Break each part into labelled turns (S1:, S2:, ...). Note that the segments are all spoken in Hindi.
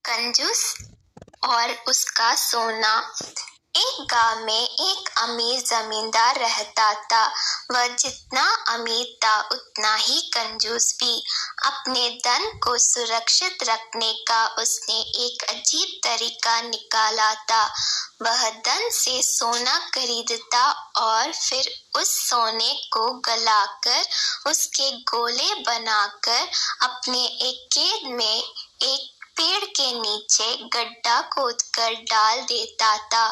S1: कंजूस और उसका सोना। एक गांव में एक अमीर जमींदार रहता था। वह जितना अमीर था उतना ही कंजूस भी। अपने धन को सुरक्षित रखने का उसने एक अजीब तरीका निकाला था। वह धन से सोना खरीदता और फिर उस सोने को गलाकर उसके गोले बनाकर अपने एक खेत में एक पेड़ के नीचे गड्ढा खोदकर डाल देता था।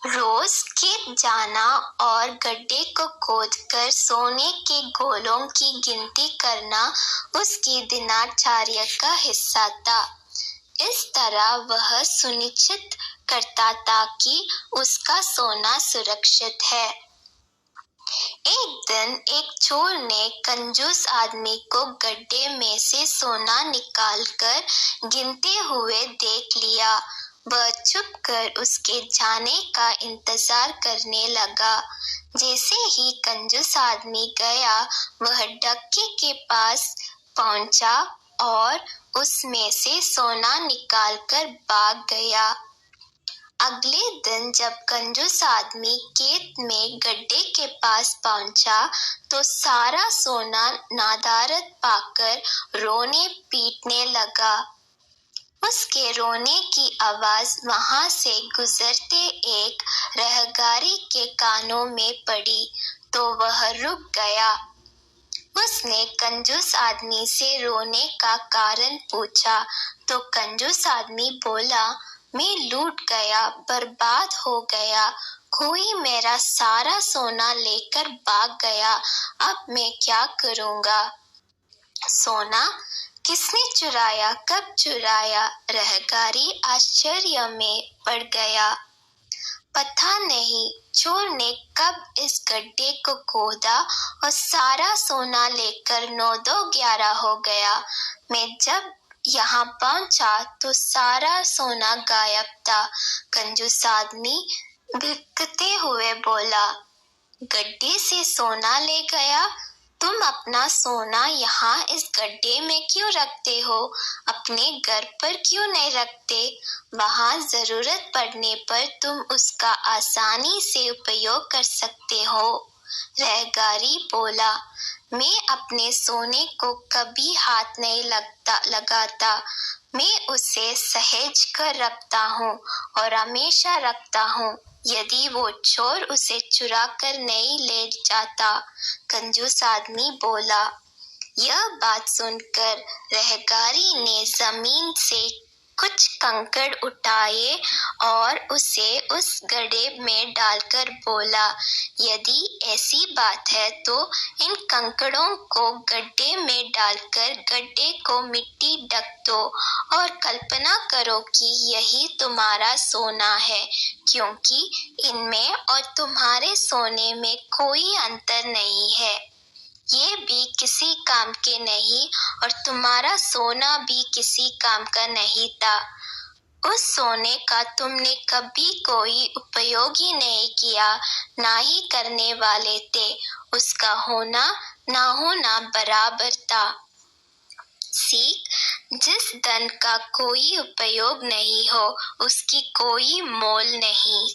S1: रोज खेत जाना और गड्ढे को खोदकर सोने के गोलों की गिनती करना उसकी दिनचर्या का हिस्सा था। इस तरह वह सुनिश्चित करता था कि उसका सोना सुरक्षित है। एक दिन एक चोर ने कंजूस आदमी को गड्ढे में से सोना निकालकर गिनते हुए देख लिया। वह चुपकर उसके जाने का इंतजार करने लगा। जैसे ही कंजूस आदमी गया, वह डक्के के पास पहुंचा और उसमें से सोना निकालकर भाग गया। अगले दिन जब कंजूस आदमी खेत में गड्ढे के पास पहुंचा तो सारा सोना नदारद पाकर रोने पीटने लगा। उसके रोने की आवाज वहां से गुजरते एक रहगारी के कानों में पड़ी तो वह रुक गया। उसने कंजूस आदमी से रोने का कारण पूछा तो कंजूस आदमी बोला, मैं लूट गया, बर्बाद हो गया, कोई मेरा सारा सोना लेकर भाग गया, अब मैं क्या करूंगा? सोना किसने चुराया, कब चुराया? रहगारी आश्चर्य में पड़ गया। पता नहीं चोर ने कब इस गड्ढे को खोदा और सारा सोना लेकर 9-2-11 हो गया। मैं जब यहाँ पहुंचा तो सारा सोना गायब था। कंजूस आदमी बिलखते हुए बोला, गड्ढे से सोना ले गया? तुम अपना सोना यहाँ इस गड्ढे में क्यों रखते हो? अपने घर पर क्यों नहीं रखते? वहाँ जरूरत पड़ने पर तुम उसका आसानी से उपयोग कर सकते हो। रहगारी बोला, मैं अपने सोने को कभी हाथ नहीं लगाता। मैं उसे सहेज कर रखता हूँ और हमेशा रखता हूँ, यदि वो चोर उसे चुरा कर नहीं ले जाता। कंजूस आदमी बोला। यह बात सुनकर रहगारी ने जमीन से कुछ कंकड़ उठाए और उसे उस गड्ढे में डालकर बोला, यदि ऐसी बात है तो इन कंकड़ों को गड्ढे में डालकर गड्ढे को मिट्टी ढक दो और कल्पना करो कि यही तुम्हारा सोना है, क्योंकि इनमें और तुम्हारे सोने में कोई अंतर नहीं है। ये भी किसी काम के नहीं और तुम्हारा सोना भी किसी काम का नहीं था। उस सोने का तुमने कभी कोई उपयोग ही नहीं किया, ना ही करने वाले थे। उसका होना ना होना बराबर था। सीख, जिस धन का कोई उपयोग नहीं हो उसकी कोई मोल नहीं।